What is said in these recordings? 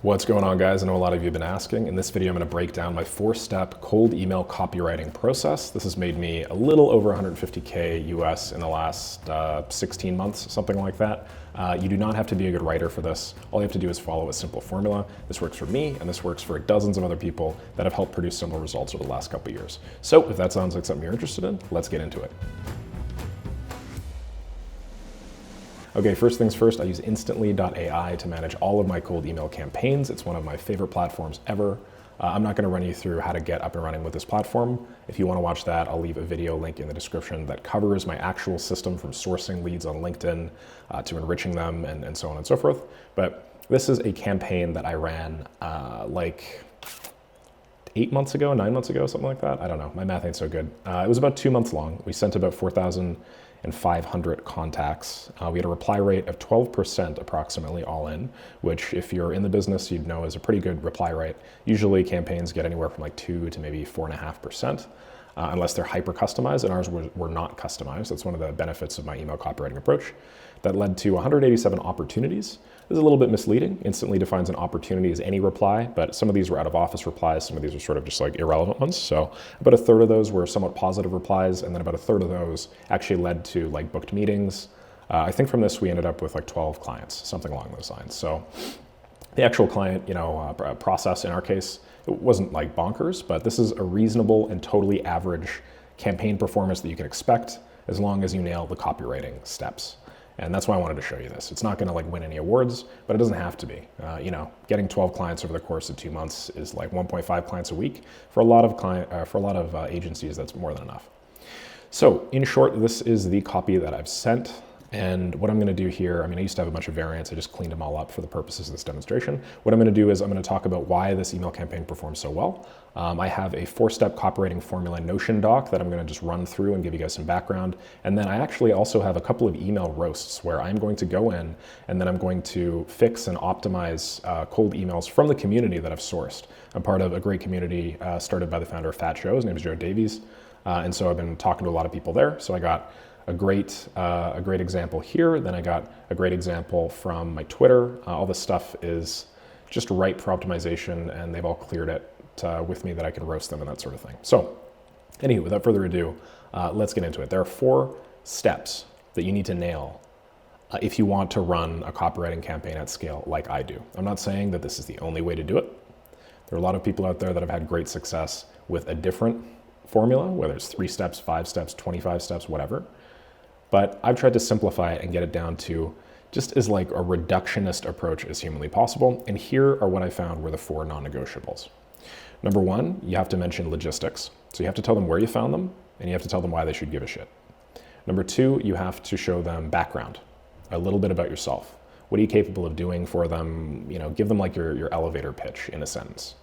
What's going on, guys? I know a lot of you have been asking. In this video, I'm going to break down my 4-step cold email copywriting process. This has made me a little over 150K US in the last 16 months, something like that. You do not have to be a good writer for this. All you have to do is follow a simple formula. This works for me, and this works for dozens of other people that have helped produce similar results over the last couple of years. So if that sounds like something you're interested in, let's get into it. Okay, first things first, I use instantly.ai to manage all of my cold email campaigns. It's one of my favorite platforms ever. I'm not going to run you through how to get up and running with this platform. If you want to watch that, I'll leave a video link in the description that covers my actual system from sourcing leads on LinkedIn to enriching them and so on and so forth. But this is a campaign that I ran like 8 months ago, 9 months ago, something like that. I don't know. My math ain't so good. It was about 2 months long. We sent about 4,500 contacts. We had a reply rate of 12% approximately all in, which if you're in the business, you'd know is a pretty good reply rate. Usually campaigns get anywhere from like 2 to maybe 4.5%. Unless they're hyper customized, and ours were not customized. That's one of the benefits of my email copywriting approach. That led to 187 opportunities. This is a little bit misleading. Instantly defines an opportunity as any reply, but some of these were out of office replies. Some of these were sort of just like irrelevant ones. So about a third of those were somewhat positive replies, and then about a third of those actually led to like booked meetings. I think from this we ended up with like 12 clients, something along those lines. So the actual client, process in our case, it wasn't like bonkers, but this is a reasonable and totally average campaign performance that you can expect as long as you nail the copywriting steps. And that's why I wanted to show you this. It's not going to like win any awards, but it doesn't have to be. Getting 12 clients over the course of 2 months is like 1.5 clients a week. For a lot of agencies, that's more than enough. So in short, this is the copy that I've sent. And what I'm going to do here, I used to have a bunch of variants. I just cleaned them all up for the purposes of this demonstration. What I'm going to do is I'm going to talk about why this email campaign performs so well. I have a 4-step copywriting formula Notion doc that I'm going to just run through and give you guys some background. And then I actually also have a couple of email roasts where I'm going to go in and then I'm going to fix and optimize cold emails from the community that I've sourced. I'm part of a great community started by the founder of Fat Show. His name is Joe Davies. And so I've been talking to a lot of people there. So I got a great example here. Then I got a great example from my Twitter. All this stuff is just ripe for optimization, and they've all cleared it with me that I can roast them and that sort of thing. So anywho, without further ado, let's get into it. There are 4 steps that you need to nail if you want to run a copywriting campaign at scale like I do. I'm not saying that this is the only way to do it. There are a lot of people out there that have had great success with a different formula, whether it's 3 steps, 5 steps, 25 steps, whatever. But I've tried to simplify it and get it down to just as like a reductionist approach as humanly possible. And here are what I found were the 4 non-negotiables. Number 1, you have to mention logistics. So you have to tell them where you found them, and you have to tell them why they should give a shit. Number 2, you have to show them background, a little bit about yourself. What are you capable of doing for them? Give them like your elevator pitch in a sentence.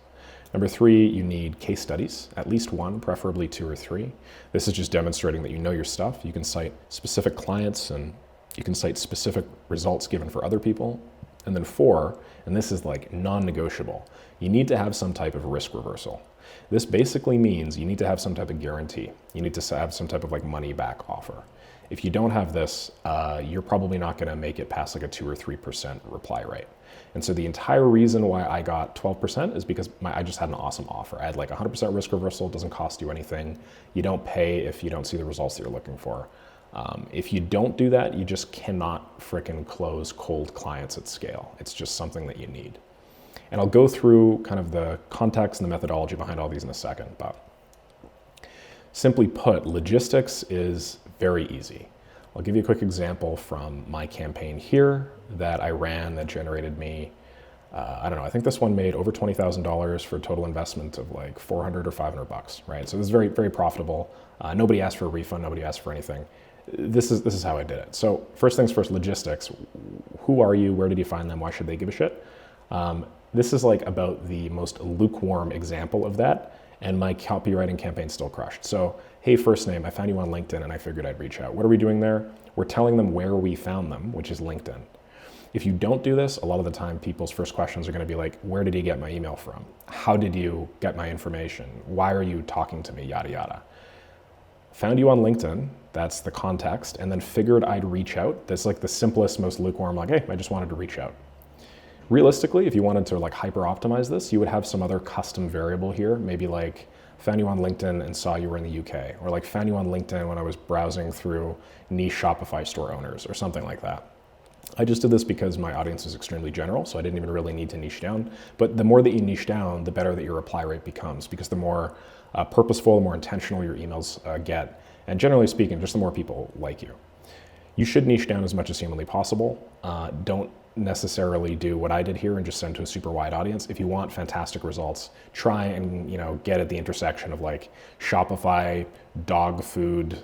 Number 3, you need case studies, at least 1, preferably 2 or 3. This is just demonstrating that you know your stuff. You can cite specific clients and you can cite specific results given for other people. And then 4, and this is like non-negotiable, you need to have some type of risk reversal. This basically means you need to have some type of guarantee. You need to have some type of like money back offer. If you don't have this, you're probably not going to make it past like a 2 or 3% reply rate. And so the entire reason why I got 12% is because I just had an awesome offer. I had like 100% risk reversal. It doesn't cost you anything. You don't pay if you don't see the results that you're looking for. If you don't do that, you just cannot frickin' close cold clients at scale. It's just something that you need. And I'll go through kind of the context and the methodology behind all these in a second. But simply put, logistics is very easy. I'll give you a quick example from my campaign here that I ran that generated me, I think this one made over $20,000 for a total investment of like 400 or 500 bucks, right? So this is very, very profitable. Nobody asked for a refund. Nobody asked for anything. This is how I did it. So first things first, logistics. Who are you? Where did you find them? Why should they give a shit? This is like about the most lukewarm example of that. And my copywriting campaign still crushed. So, hey, first name, I found you on LinkedIn and I figured I'd reach out. What are we doing there? We're telling them where we found them, which is LinkedIn. If you don't do this, a lot of the time people's first questions are going to be like, where did you get my email from? How did you get my information? Why are you talking to me? Yada, yada. Found you on LinkedIn. That's the context. And then figured I'd reach out. That's like the simplest, most lukewarm, like, hey, I just wanted to reach out. Realistically, if you wanted to like hyper optimize this, you would have some other custom variable here, maybe like found you on LinkedIn and saw you were in the UK, or like found you on LinkedIn when I was browsing through niche Shopify store owners or something like that. I just did this because my audience is extremely general, so I didn't even really need to niche down. But the more that you niche down, the better that your reply rate becomes, because the more purposeful, the more intentional your emails get. And generally speaking, just the more people like you. You should niche down as much as humanly possible. Don't necessarily do what I did here and just send to a super wide audience. If you want fantastic results, try and get at the intersection of like Shopify, dog food,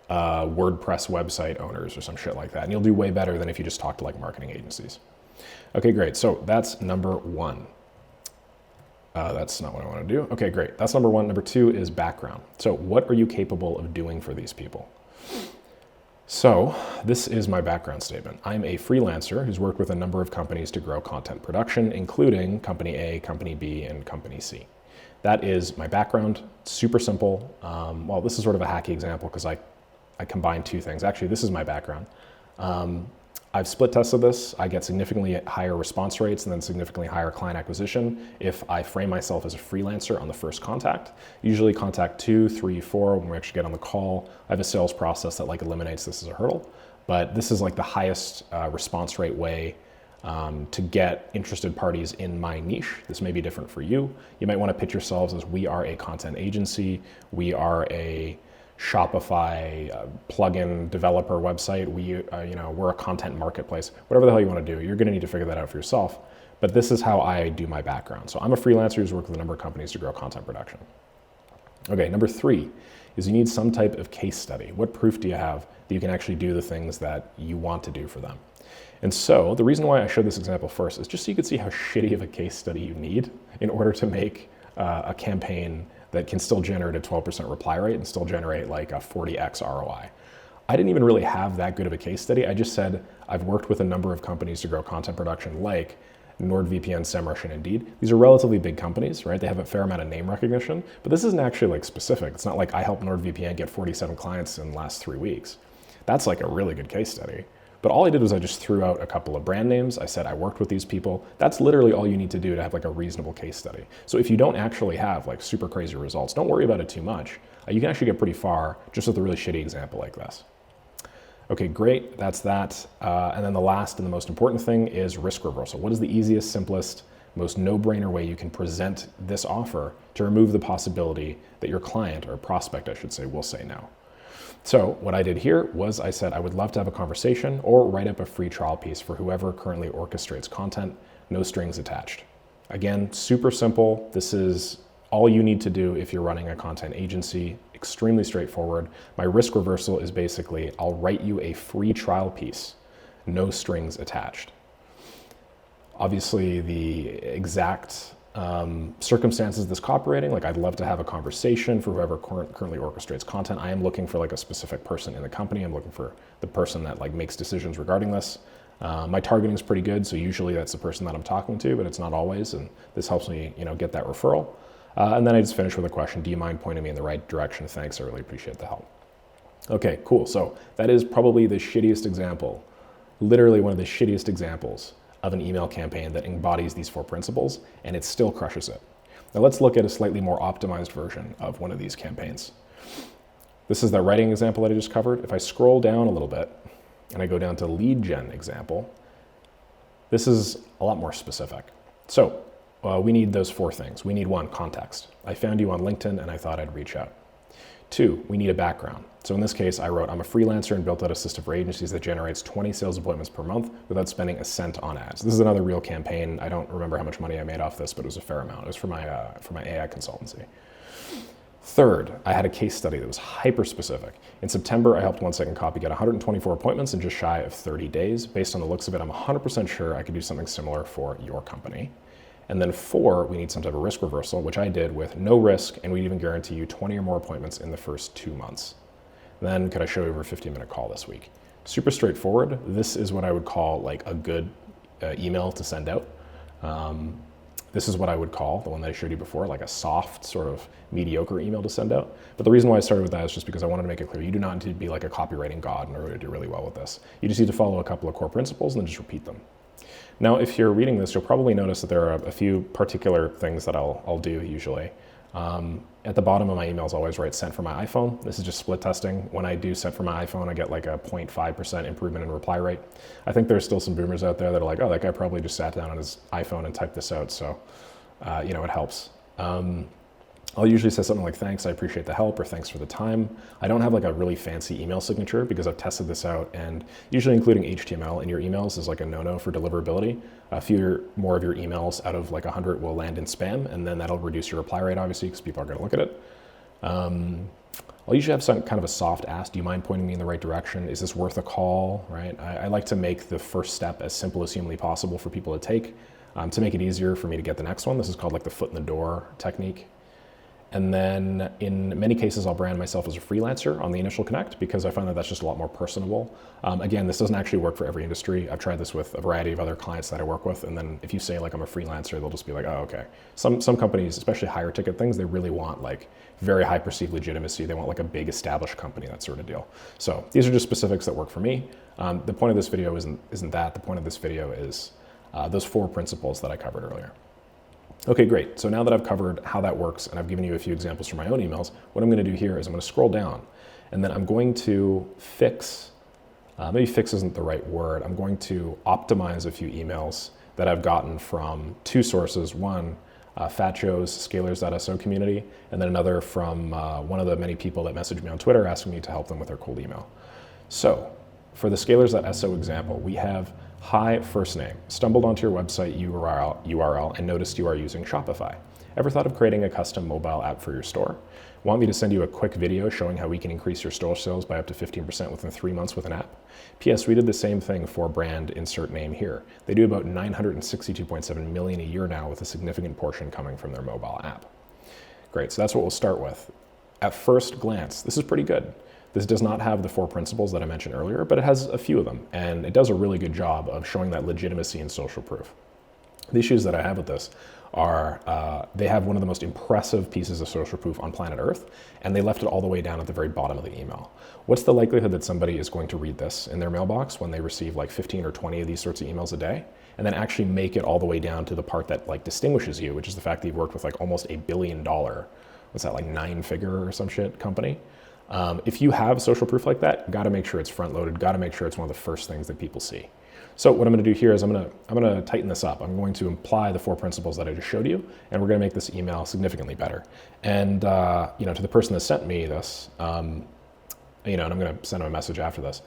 WordPress website owners or some shit like that. And you'll do way better than if you just talk to like marketing agencies. Okay, great. So that's number one. That's not what I want to do. Okay, great. That's number one. Number two is background. So what are you capable of doing for these people? So this is my background statement. I'm a freelancer who's worked with a number of companies to grow content production, including Company A, Company B, and Company C. That is my background. Super simple. Well, this is sort of a hacky example because I combine two things. Actually, this is my background. I've split tested this. I get significantly higher response rates and then significantly higher client acquisition if I frame myself as a freelancer on the first contact. Usually contact 2, 3, 4 when we actually get on the call. I have a sales process that like eliminates this as a hurdle, but this is like the highest response rate way to get interested parties in my niche. This may be different for you. You might want to pitch yourselves as we are a content agency. We are a Shopify plugin developer website. We're a content marketplace. Whatever the hell you want to do, you're going to need to figure that out for yourself. But this is how I do my background. So I'm a freelancer who's worked with a number of companies to grow content production. Okay, number three is you need some type of case study. What proof do you have that you can actually do the things that you want to do for them? And so the reason why I showed this example first is just so you could see how shitty of a case study you need in order to make a campaign that can still generate a 12% reply rate and still generate like a 40x ROI. I didn't even really have that good of a case study. I just said I've worked with a number of companies to grow content production like NordVPN, SEMrush, and Indeed. These are relatively big companies, right? They have a fair amount of name recognition, but this isn't actually like specific. It's not like I helped NordVPN get 47 clients in the last 3 weeks. That's like a really good case study. But all I did was I just threw out a couple of brand names. I said I worked with these people. That's literally all you need to do to have like a reasonable case study. So if you don't actually have like super crazy results, don't worry about it too much. You can actually get pretty far just with a really shitty example like this. Okay, great, that's that. And then the last and the most important thing is risk reversal. What is the easiest, simplest, most no-brainer way you can present this offer to remove the possibility that your client, or prospect I should say, will say no? So what I did here was I said I would love to have a conversation or write up a free trial piece for whoever currently orchestrates content, no strings attached. Again, super simple. This is all you need to do if you're running a content agency, extremely straightforward. My risk reversal is basically I'll write you a free trial piece, no strings attached. Obviously, the exact circumstances of this copywriting, like I'd love to have a conversation for whoever currently orchestrates content. I am looking for like a specific person in the company. I'm looking for the person that like makes decisions regarding this. My targeting is pretty good, so usually that's the person that I'm talking to, but it's not always, and this helps me, get that referral. And then I just finish with a question: do you mind pointing me in the right direction? Thanks, I really appreciate the help. Okay, cool. So that is probably the shittiest example, literally one of the shittiest examples of an email campaign that embodies these 4 principles, and it still crushes it. Now let's look at a slightly more optimized version of one of these campaigns. This is the writing example that I just covered. If I scroll down a little bit and I go down to lead gen example, this is a lot more specific. So we need those 4 things. We need 1, context. I found you on LinkedIn and I thought I'd reach out. 2, we need a background. So in this case, I wrote, I'm a freelancer and built out a system for agencies that generates 20 sales appointments per month without spending a cent on ads. This is another real campaign. I don't remember how much money I made off this, but it was a fair amount. It was for my AI consultancy. 3rd, I had a case study that was hyper specific. In September, I helped 1 Second Copy get 124 appointments in just shy of 30 days. Based on the looks of it, I'm 100% sure I could do something similar for your company. And then 4, we need some type of risk reversal, which I did with no risk, and we even guarantee you 20 or more appointments in the first 2 months. Then could I show you over a 15-minute call this week? Super straightforward. This is what I would call like a good email to send out. This is what I would call, the one that I showed you before, like a soft sort of mediocre email to send out. But the reason why I started with that is just because I wanted to make it clear, you do not need to be like a copywriting god in order to do really well with this. You just need to follow a couple of core principles and then just repeat them. Now, if you're reading this, you'll probably notice that there are a few particular things that I'll do usually. At the bottom of my emails, I always write sent for my iPhone. This is just split testing. When I do sent for my iPhone, I get like a 0.5% improvement in reply rate. I think there's still some boomers out there that are like, oh, that guy probably just sat down on his iPhone and typed this out. So, it helps. I'll usually say something like, thanks, I appreciate the help, or thanks for the time. I don't have like a really fancy email signature because I've tested this out, and usually including HTML in your emails is like a no-no for deliverability. A few more of your emails out of like 100 will land in spam, and then that'll reduce your reply rate, obviously, because people are gonna look at it. I'll usually have some kind of a soft ask. Do you mind pointing me in the right direction? Is this worth a call, right? I like to make the first step as simple as humanly possible for people to take, to make it easier for me to get the next one. This is called like the foot in the door technique. And then in many cases, I'll brand myself as a freelancer on the initial connect because I find that that's just a lot more personable. Again, this doesn't actually work for every industry. I've tried this with a variety of other clients that I work with. And then if you say like I'm a freelancer, they'll just be like, oh, okay. Some companies, especially higher ticket things, they really want like very high perceived legitimacy. They want like a big established company, that sort of deal. So these are just specifics that work for me. The point of this video isn't that. The point of this video is those 4 principles that I covered earlier. Okay, great. So now that I've covered how that works and I've given you a few examples from my own emails, what I'm going to do here is I'm going to scroll down and then I'm going to fix, maybe fix isn't the right word, I'm going to optimize a few emails that I've gotten from 2 sources. One, Fatjo's Scalers.so community, and then another from one of the many people that messaged me on Twitter asking me to help them with their cold email. So for the Scalers.so example, we have hi, first name, stumbled onto your website URL and noticed you are using Shopify. Ever thought of creating a custom mobile app for your store? Want me to send you a quick video showing how we can increase your store sales by up to 15% within 3 months with an app? P.S. We did the same thing for brand insert name here. They do about 962.7 million a year now with a significant portion coming from their mobile app. Great, so that's what we'll start with. At first glance, this is pretty good. This does not have the 4 principles that I mentioned earlier, but it has a few of them, and it does a really good job of showing that legitimacy and social proof. The issues that I have with this are they have one of the most impressive pieces of social proof on planet Earth, and they left it all the way down at the very bottom of the email. What's the likelihood that somebody is going to read this in their mailbox when they receive like 15 or 20 of these sorts of emails a day, and then actually make it all the way down to the part that like distinguishes you, which is the fact that you've worked with like almost $1 billion, what's that, like 9-figure or some shit company? If you have social proof like that, got to make sure it's front loaded, got to make sure it's one of the first things that people see. So what I'm going to do here is I'm going to tighten this up. I'm going to apply the 4 principles that I just showed you, and we're going to make this email significantly better. And to the person that sent me this, and I'm going to send them a message after this.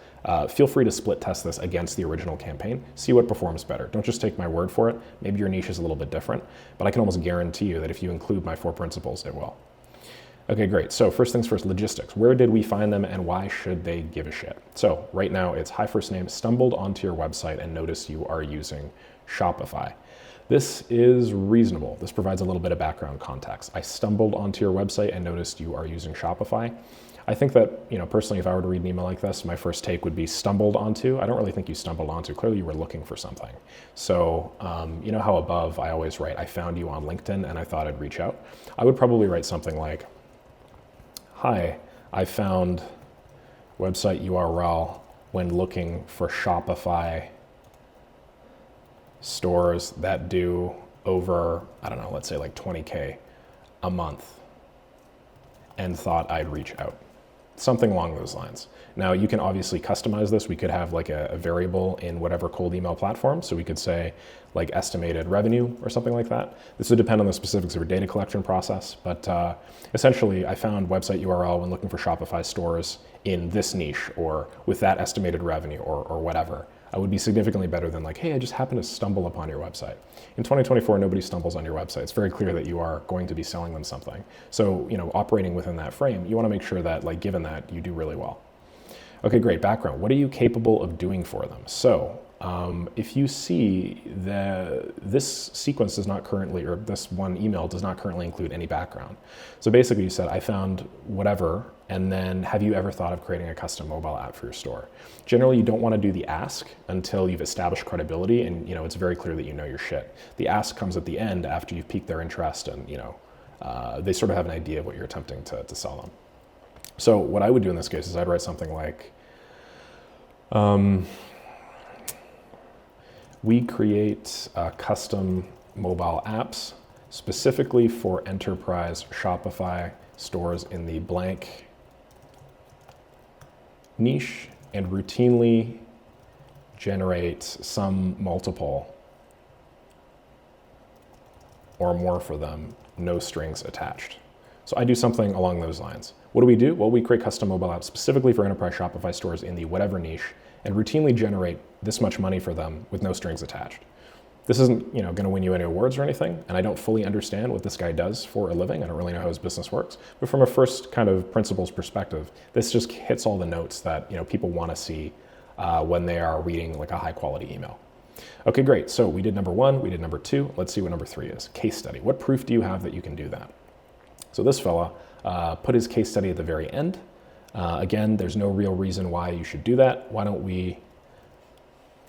Feel free to split test this against the original campaign. See what performs better. Don't just take my word for it. Maybe your niche is a little bit different, but I can almost guarantee you that if you include my 4 principles, it will. Okay, great. So first things first, logistics. Where did we find them and why should they give a shit? So right now it's hi first name, stumbled onto your website and noticed you are using Shopify. This is reasonable. This provides a little bit of background context. I stumbled onto your website and noticed you are using Shopify. I think that, personally, if I were to read an email like this, my first take would be stumbled onto. I don't really think you stumbled onto. Clearly you were looking for something. So, you know how above I always write, I found you on LinkedIn and I thought I'd reach out. I would probably write something like, hi, I found website URL when looking for Shopify stores that do over, let's say like 20K a month, and thought I'd reach out. Something along those lines. Now you can obviously customize this. We could have like a variable in whatever cold email platform. So we could say like estimated revenue or something like that. This would depend on the specifics of your data collection process. But essentially I found website URL when looking for Shopify stores in this niche or with that estimated revenue or whatever. I would be significantly better than like, hey, I just happened to stumble upon your website. In 2024, nobody stumbles on your website. It's very clear that you are going to be selling them something. So, operating within that frame, you want to make sure that, like, given that, you do really well. Okay, great. Background. What are you capable of doing for them? So, if you see that this sequence does not currently, or this one email does not currently include any background. So basically you said, I found whatever, and then have you ever thought of creating a custom mobile app for your store? Generally, you don't want to do the ask until you've established credibility and, it's very clear that you know your shit. The ask comes at the end after you've piqued their interest and, they sort of have an idea of what you're attempting to sell them. So what I would do in this case is I'd write something like, We create custom mobile apps specifically for enterprise Shopify stores in the blank niche and routinely generate some multiple or more for them, no strings attached. So I do something along those lines. What do we do? Well, we create custom mobile apps specifically for enterprise Shopify stores in the whatever niche and routinely generate this much money for them with no strings attached. This isn't, going to win you any awards or anything, and I don't fully understand what this guy does for a living. I don't really know how his business works, but from a first kind of principles perspective, this just hits all the notes that people want to see when they are reading like a high quality email. Okay, great. So we did number 1, we did number 2. Let's see what number 3 is. Case study. What proof do you have that you can do that? So this fella put his case study at the very end. Again, there's no real reason why you should do that. Why don't we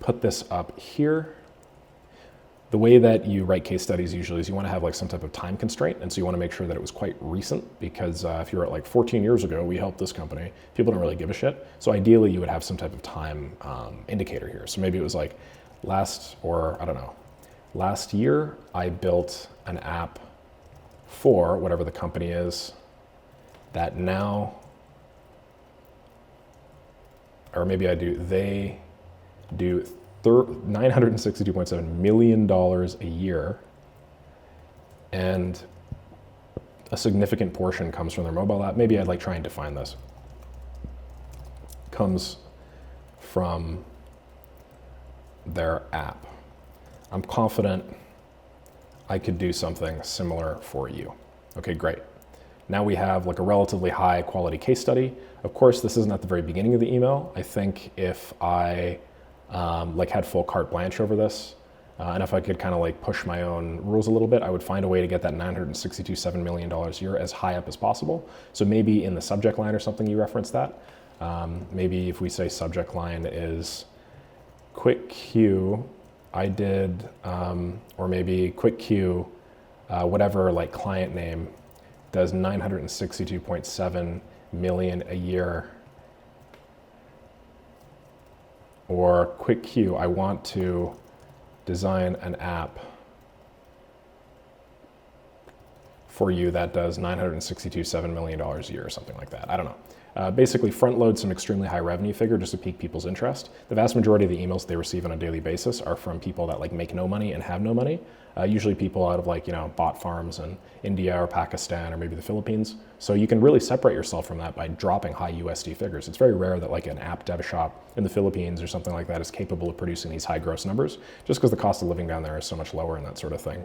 put this up here? The way that you write case studies usually is you want to have like some type of time constraint. And so you want to make sure that it was quite recent because if you're at like 14 years ago, we helped this company, people don't really give a shit. So ideally you would have some type of time indicator here. So maybe it was like last year I built an app for whatever the company is that now, or maybe they do $962.7 million a year, and a significant portion comes from their mobile app. Maybe I'd like try and define this. Comes from their app. I'm confident I could do something similar for you. Okay, great. Now we have like a relatively high quality case study. Of course, this isn't at the very beginning of the email. I think if I had full carte blanche over this, and if I could kind of like push my own rules a little bit, I would find a way to get that $962.7 million a year as high up as possible. So maybe in the subject line or something you reference that. Maybe if we say subject line is quick queue, I did, or maybe quick queue, whatever like client name does 962.7 million a year. Or quick queue, I want to design an app for you that does $962.7 million a year or something like that. I don't know. Basically front load some extremely high revenue figure just to pique people's interest. The vast majority of the emails they receive on a daily basis are from people that like make no money and have no money. Usually people out of like, bot farms in India or Pakistan or maybe the Philippines. So you can really separate yourself from that by dropping high USD figures. It's very rare that like an app dev shop in the Philippines or something like that is capable of producing these high gross numbers just because the cost of living down there is so much lower and that sort of thing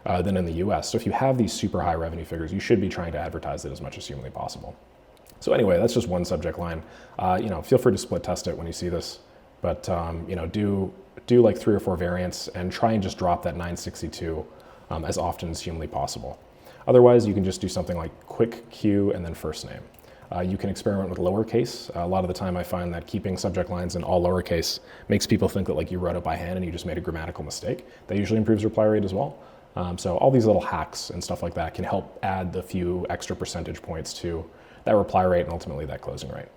than in the US. So if you have these super high revenue figures, you should be trying to advertise it as much as humanly possible. So anyway, that's just one subject line. Feel free to split test it when you see this, but do like 3 or 4 variants and try and just drop that 962 as often as humanly possible. Otherwise, you can just do something like quick queue and then first name. You can experiment with lowercase. A lot of the time I find that keeping subject lines in all lowercase makes people think that like you wrote it by hand and you just made a grammatical mistake. That usually improves reply rate as well. So all these little hacks and stuff like that can help add the few extra percentage points to that reply rate and ultimately that closing rate.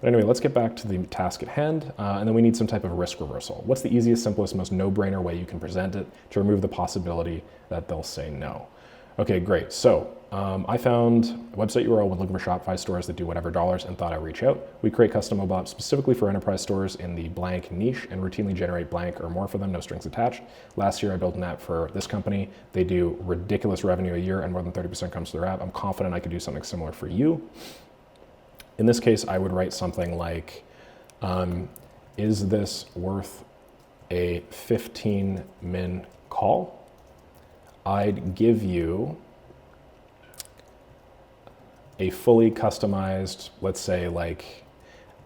But anyway, let's get back to the task at hand, and then we need some type of risk reversal. What's the easiest, simplest, most no-brainer way you can present it to remove the possibility that they'll say no? Okay, great. So I found a website URL when looking for Shopify stores that do whatever dollars and thought I'd reach out. We create custom mobile apps specifically for enterprise stores in the blank niche and routinely generate blank or more for them, no strings attached. Last year I built an app for this company. They do ridiculous revenue a year and more than 30% comes to their app. I'm confident I could do something similar for you. In this case, I would write something like, is this worth a 15-min call? I'd give you a fully customized, let's say like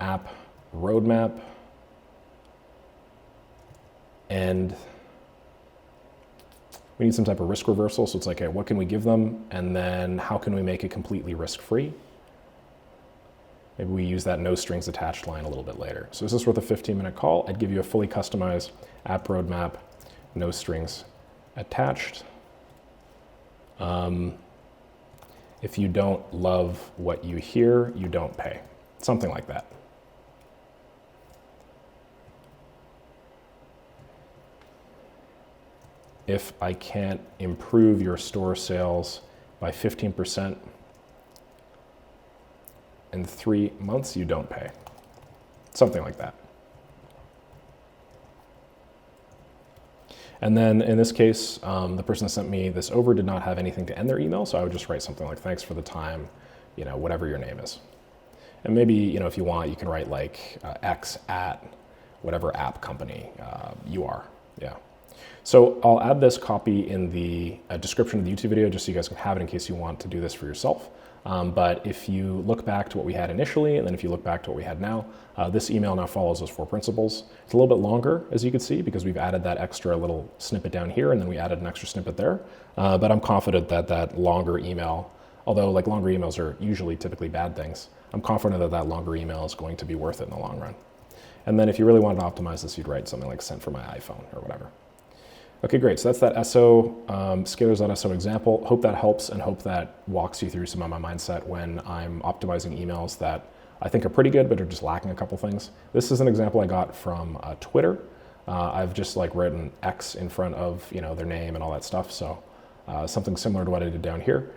app roadmap, and we need some type of risk reversal. So it's like, okay, what can we give them? And then how can we make it completely risk-free? Maybe we use that no strings attached line a little bit later. So is this worth a 15-minute call? I'd give you a fully customized app roadmap, no strings attached. If you don't love what you hear, you don't pay. Something like that. if I can't improve your store sales by 15% in 3 months, you don't pay. Something like that. And then in this case, the person that sent me this over did not have anything to end their email, so I would just write something like, thanks for the time, whatever your name is. And maybe, if you want, you can write like X at whatever app company you are. Yeah. So I'll add this copy in the description of the YouTube video just so you guys can have it in case you want to do this for yourself. But if you look back to what we had initially, and then if you look back to what we had now, this email now follows those 4 principles. It's a little bit longer, as you can see, because we've added that extra little snippet down here, and then we added an extra snippet there. But I'm confident that that longer email, although like longer emails are usually typically bad things, I'm confident that that longer email is going to be worth it in the long run. And then if you really wanted to optimize this, you'd write something like sent from my iPhone or whatever. Okay, great. So that's that SO, scalers.so example. Hope that helps and hope that walks you through some of my mindset when I'm optimizing emails that I think are pretty good, but are just lacking a couple things. This is an example I got from Twitter. I've just like written X in front of their name and all that stuff. So something similar to what I did down here.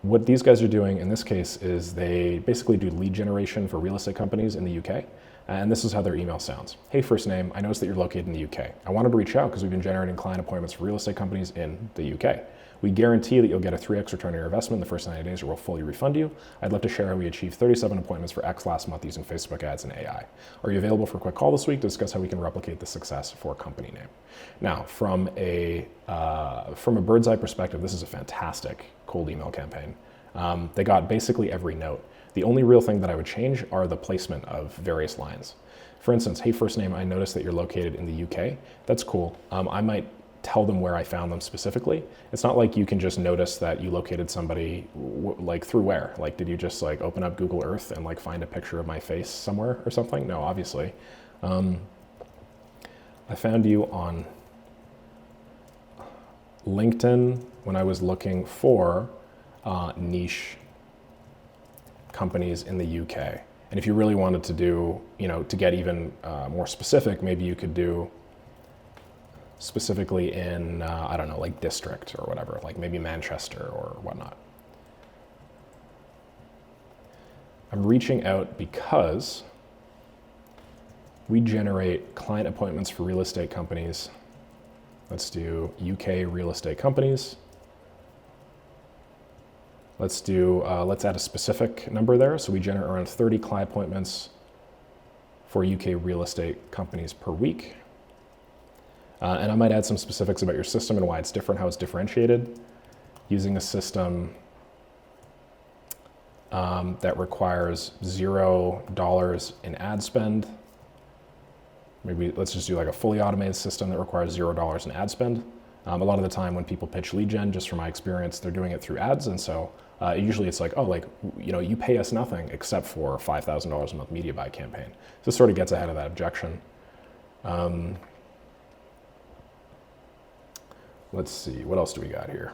What these guys are doing in this case is they basically do lead generation for real estate companies in the UK. And this is how their email sounds. Hey, first name, I noticed that you're located in the UK. I wanted to reach out because we've been generating client appointments for real estate companies in the UK. We guarantee that you'll get a 3x return on your investment in the first 90 days or we'll fully refund you. I'd love to share how we achieved 37 appointments for X last month using Facebook ads and AI. Are you available for a quick call this week to discuss how we can replicate the success for a company name? Now, from a bird's eye perspective, this is a fantastic cold email campaign. They got basically every note. The only real thing that I would change are the placement of various lines. For instance, hey, first name, I noticed that you're located in the UK. That's cool. I might tell them where I found them specifically. It's not like you can just notice that you located somebody like through where? Like, did you just like open up Google Earth and like find a picture of my face somewhere or something? No, obviously. I found you on LinkedIn when I was looking for niche companies in the UK. And if you really wanted to do, to get even more specific, maybe you could do specifically in, I don't know, like district or whatever, like maybe Manchester or whatnot. I'm reaching out because we generate client appointments for real estate companies. Let's do UK real estate companies. Let's add a specific number there. So we generate around 30 client appointments for UK real estate companies per week. And I might add some specifics about your system and why it's different, how it's differentiated, using a system that requires $0 in ad spend. Maybe let's just do like a fully automated system that requires $0 in ad spend. A lot of the time when people pitch lead gen, just from my experience, they're doing it through ads. And so usually it's like, you pay us nothing except for $5,000 a month media buy campaign. So this sort of gets ahead of that objection. Let's see, what else do we got here?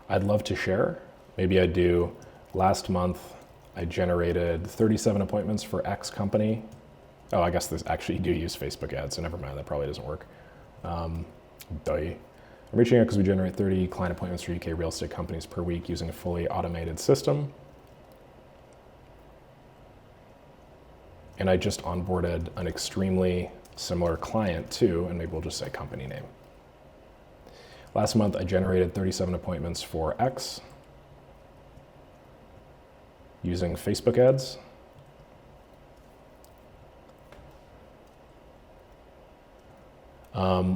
I'd love to share. Maybe I do last month, I generated 37 appointments for X company. Oh, I guess this actually you do use Facebook ads, so never mind, that probably doesn't work. I'm reaching out because we generate 30 client appointments for UK real estate companies per week using a fully automated system. And I just onboarded an extremely similar client too, and maybe we'll just say company name. Last month, I generated 37 appointments for X using Facebook ads.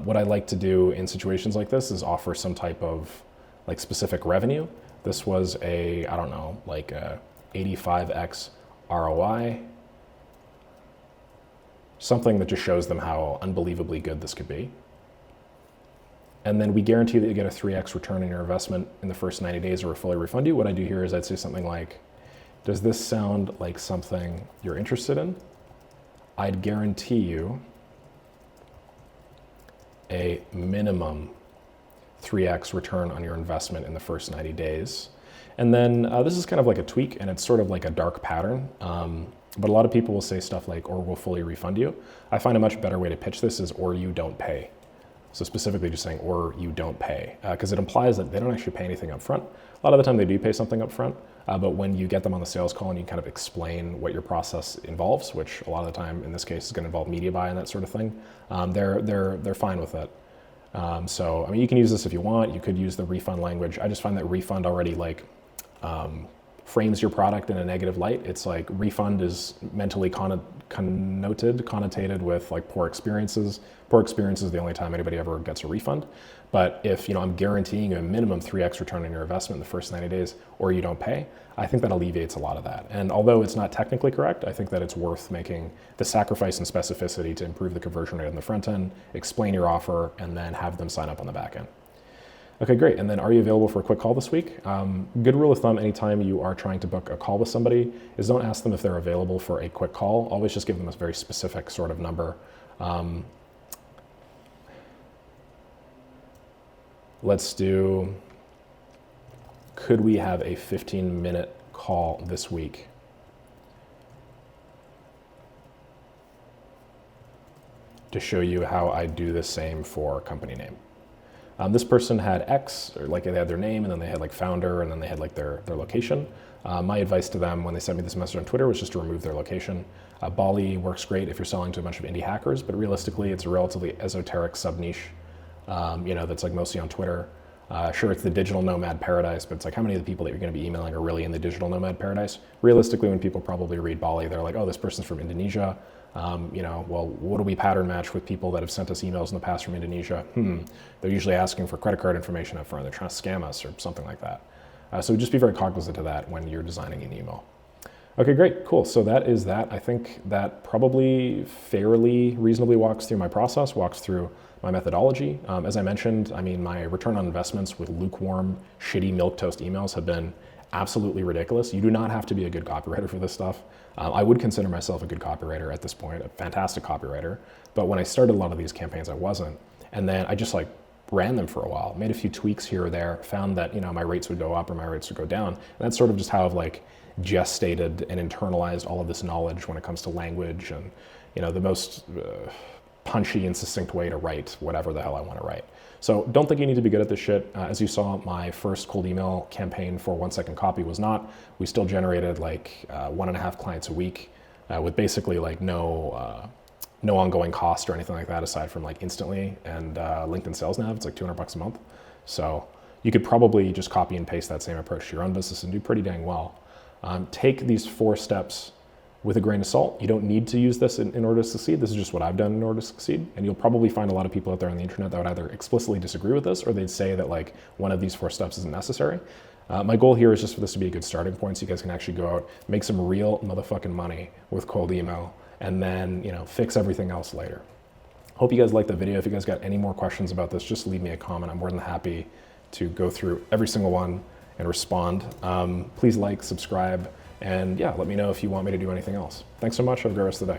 What I like to do in situations like this is offer some type of like specific revenue. This was a 85x ROI, something that just shows them how unbelievably good this could be. And then we guarantee that you get a 3x return on your investment in the first 90 days or we'll fully refund you. What I do here is I'd say something like, does this sound like something you're interested in? I'd guarantee you a minimum 3x return on your investment in the first 90 days. And then this is kind of like a tweak, and it's sort of like a dark pattern. But a lot of people will say stuff like, or we'll fully refund you. I find a much better way to pitch this is, or you don't pay. So specifically just saying, or you don't pay, because it implies that they don't actually pay anything up front. A lot of the time they do pay something up front, but when you get them on the sales call and you kind of explain what your process involves, which a lot of the time in this case is going to involve media buy and that sort of thing, they're fine with it. So, I mean, you can use this if you want. You could use the refund language. I just find that refund already like frames your product in a negative light. It's like refund is mentally connotated with like poor experiences. Poor experience is the only time anybody ever gets a refund. But if, you know, I'm guaranteeing a minimum 3x return on your investment in the first 90 days, or you don't pay, I think that alleviates a lot of that. And although it's not technically correct, I think that it's worth making the sacrifice and specificity to improve the conversion rate on the front end, explain your offer, and then have them sign up on the back end. Okay, great. And then are you available for a quick call this week? Good rule of thumb anytime you are trying to book a call with somebody is don't ask them if they're available for a quick call. Always just give them a very specific sort of number. Let's do, could we have a 15-minute call this week? To show you how I do the same for company name. This person had X, or like they had their name, and then they had like founder, and then they had like their location. My advice to them when they sent me this message on Twitter was just to remove their location. Bali works great if you're selling to a bunch of indie hackers, but realistically, it's a relatively esoteric sub-niche, that's like mostly on Twitter. Sure, it's the digital nomad paradise, but it's like how many of the people that you're going to be emailing are really in the digital nomad paradise? Realistically, when people probably read Bali, they're like, oh, this person's from Indonesia. Well, what do we pattern match with people that have sent us emails in the past from Indonesia? They're usually asking for credit card information up front. They're trying to scam us or something like that. So just be very cognizant of that when you're designing an email. Okay, great, cool. So that is that. I think that probably fairly reasonably walks through my process, walks through my methodology. As I mentioned, I mean, my return on investments with lukewarm, shitty milquetoast emails have been absolutely ridiculous. You do not have to be a good copywriter for this stuff. I would consider myself a good copywriter at this point, a fantastic copywriter. But when I started a lot of these campaigns, I wasn't. And then I just like ran them for a while, made a few tweaks here or there, found that, my rates would go up or my rates would go down. And that's sort of just how I've like gestated and internalized all of this knowledge when it comes to language and, the most punchy and succinct way to write whatever the hell I want to write. So don't think you need to be good at this shit. As you saw, my first cold email campaign for 1 Second Copy was not. We still generated like 1.5 clients a week with basically like no ongoing cost or anything like that aside from like Instantly and LinkedIn Sales Nav. It's like $200 a month. So you could probably just copy and paste that same approach to your own business and do pretty dang well. Take these 4 steps with a grain of salt. You don't need to use this in order to succeed. This is just what I've done in order to succeed. And you'll probably find a lot of people out there on the internet that would either explicitly disagree with this or they'd say that like one of these 4 steps isn't necessary. My goal here is just for this to be a good starting point so you guys can actually go out, make some real motherfucking money with cold email, and then, fix everything else later. Hope you guys liked the video. If you guys got any more questions about this, just leave me a comment. I'm more than happy to go through every single one and respond. Please like, subscribe, and yeah, let me know if you want me to do anything else. Thanks so much. Have a great rest of the day.